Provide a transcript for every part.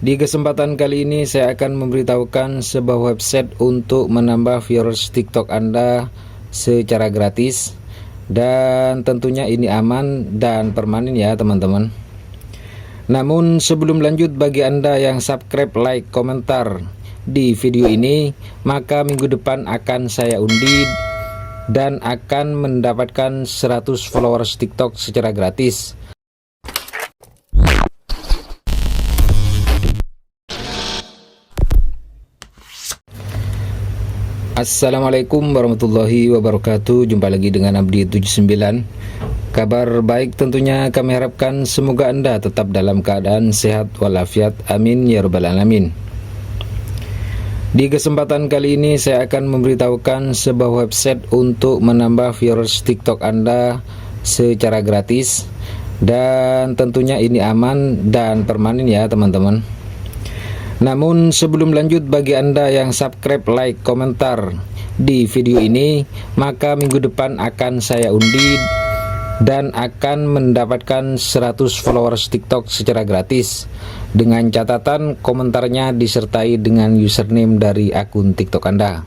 Di kesempatan kali ini saya akan memberitahukan sebuah website untuk menambah viewers TikTok Anda secara gratis, dan tentunya ini aman dan permanen ya teman-teman. Namun sebelum lanjut, bagi Anda yang subscribe, like, komentar di video ini, maka minggu depan akan saya undi dan akan mendapatkan 100 followers TikTok secara gratis. Assalamualaikum warahmatullahi wabarakatuh. Jumpa lagi dengan Abdi 79. Kabar baik tentunya kami harapkan, semoga Anda tetap dalam keadaan sehat walafiat, amin ya rabbal alamin. Di kesempatan kali ini saya akan memberitahukan sebuah website untuk menambah viewers TikTok Anda secara gratis, dan tentunya ini aman dan permanen ya teman-teman. Namun sebelum lanjut, bagi Anda yang subscribe, like, komentar di video ini, maka minggu depan akan saya undi dan akan mendapatkan 100 followers TikTok secara gratis, dengan catatan komentarnya disertai dengan username dari akun TikTok Anda.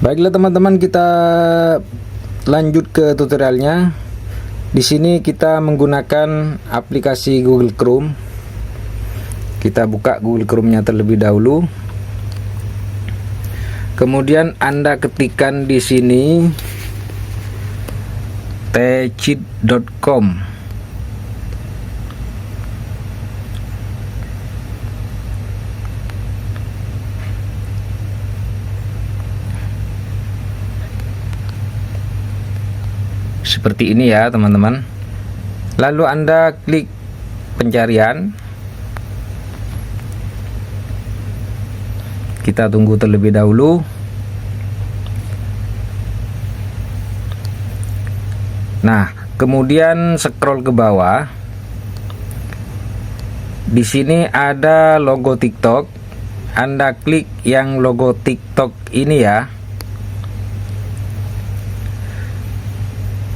Baiklah teman-teman, kita lanjut ke tutorialnya. Di sini kita menggunakan aplikasi Google Chrome. Kita buka Google Chrome-nya terlebih dahulu. Kemudian Anda ketikkan di sini tcheat.com. Seperti ini ya teman-teman. Lalu Anda klik pencarian. Kita tunggu terlebih dahulu. Nah, kemudian scroll ke bawah. Di sini ada logo TikTok. Anda klik yang logo TikTok ini ya.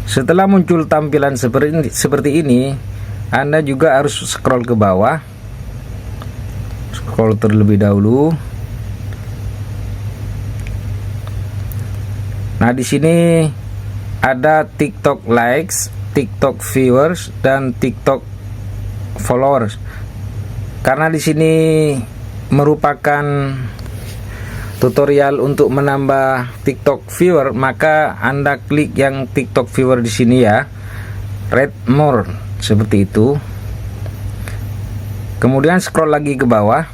Setelah muncul tampilan seperti ini, Anda juga harus scroll ke bawah. Scroll terlebih dahulu. Nah, di sini ada TikTok likes, TikTok viewers, dan TikTok followers. Karena di sini merupakan tutorial untuk menambah TikTok viewer, maka Anda klik yang TikTok viewer di sini ya, read more, seperti itu. Kemudian scroll lagi ke bawah,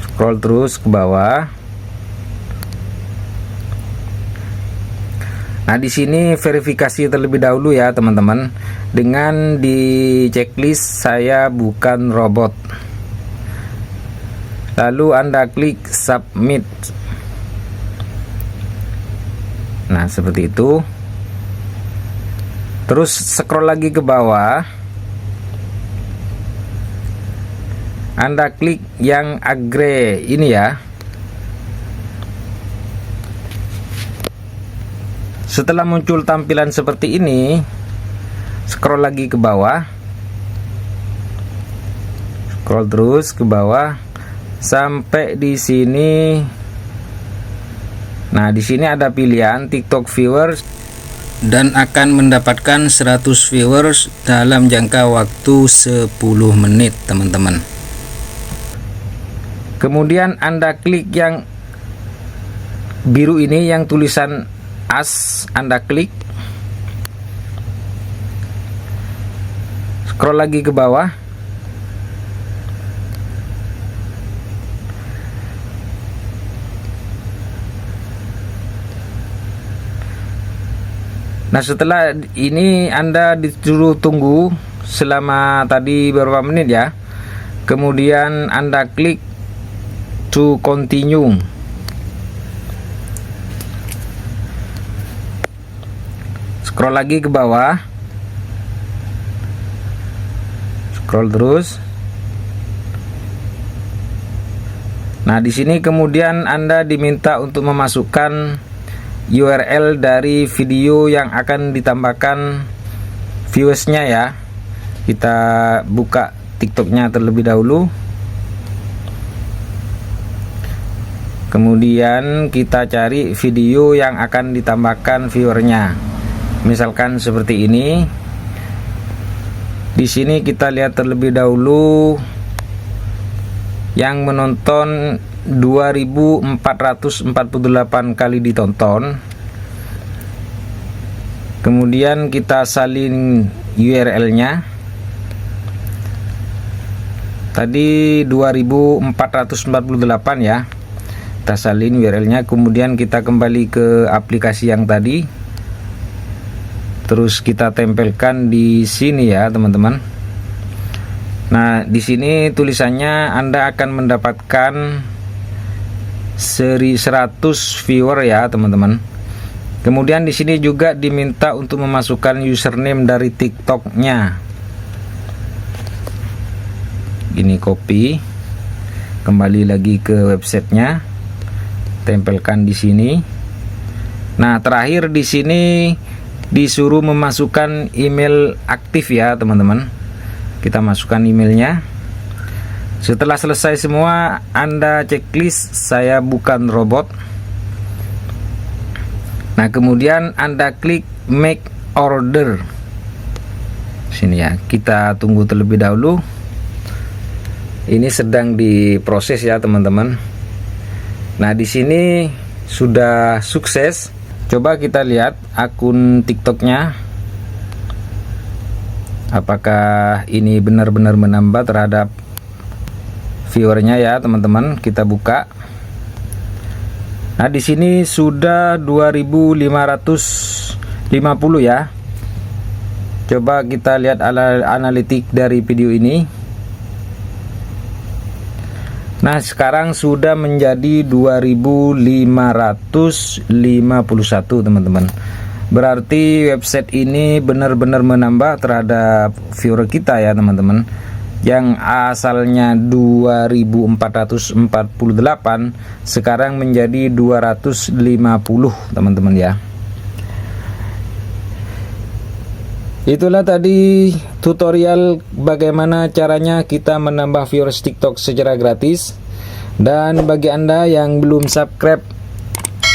scroll terus ke bawah. Nah, di sini verifikasi terlebih dahulu ya teman-teman, dengan di checklist saya bukan robot. Lalu Anda klik submit. Nah, seperti itu. Terus scroll lagi ke bawah. Anda klik yang agree ini ya. Setelah muncul tampilan seperti ini, scroll lagi ke bawah. Scroll terus ke bawah sampai di sini. Nah, di sini ada pilihan TikTok viewers dan akan mendapatkan 100 viewers dalam jangka waktu 10 menit, teman-teman. Kemudian Anda klik yang biru ini yang tulisan as, Anda klik. Scroll lagi ke bawah. Nah, setelah ini Anda disuruh tunggu selama tadi beberapa menit ya. Kemudian Anda klik to continue. Scroll lagi ke bawah. Scroll terus. Nah, di sini kemudian Anda diminta untuk memasukkan URL dari video yang akan ditambahkan viewersnya ya. Kita buka TikToknya terlebih dahulu, kemudian kita cari video yang akan ditambahkan viewernya. Misalkan seperti ini. Di sini kita lihat terlebih dahulu yang menonton 2448 kali ditonton. Kemudian kita salin URL-nya. Tadi 2448 ya. Kita salin URL-nya, kemudian kita kembali ke aplikasi yang tadi. Terus kita tempelkan di sini ya, teman-teman. Nah, di sini tulisannya Anda akan mendapatkan seri 100 viewer ya, teman-teman. Kemudian di sini juga diminta untuk memasukkan username dari TikToknya. Ini copy, kembali lagi ke websitenya, tempelkan di sini. Nah, terakhir di sini disuruh memasukkan email aktif ya, teman-teman. Kita masukkan emailnya. Setelah selesai semua, Anda checklist saya bukan robot. Nah, kemudian Anda klik make order. Sini ya, kita tunggu terlebih dahulu. Ini sedang diproses ya, teman-teman. Nah, di sini sudah sukses. Coba kita lihat akun TikToknya, apakah ini benar-benar menambah terhadap viewernya ya, teman-teman. Kita buka. Nah, di sini sudah 2550 ya. Coba kita lihat analitik dari video ini. Nah, sekarang sudah menjadi 2551, teman-teman. Berarti website ini benar-benar menambah terhadap viewer kita ya, teman-teman. Yang asalnya 2448 sekarang menjadi 250, teman-teman ya. Itulah tadi tutorial bagaimana caranya kita menambah viewers TikTok secara gratis. Dan bagi Anda yang belum subscribe,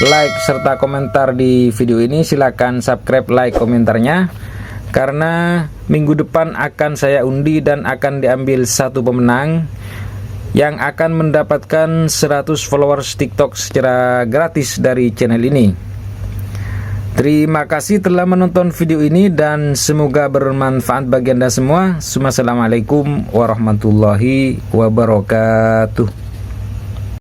like, serta komentar di video ini, silakan subscribe, like, komentarnya. Karena minggu depan akan saya undi dan akan diambil satu pemenang yang akan mendapatkan 100 followers TikTok secara gratis dari channel ini. Terima kasih telah menonton video ini dan semoga bermanfaat bagi Anda semua. Assalamualaikum warahmatullahi wabarakatuh.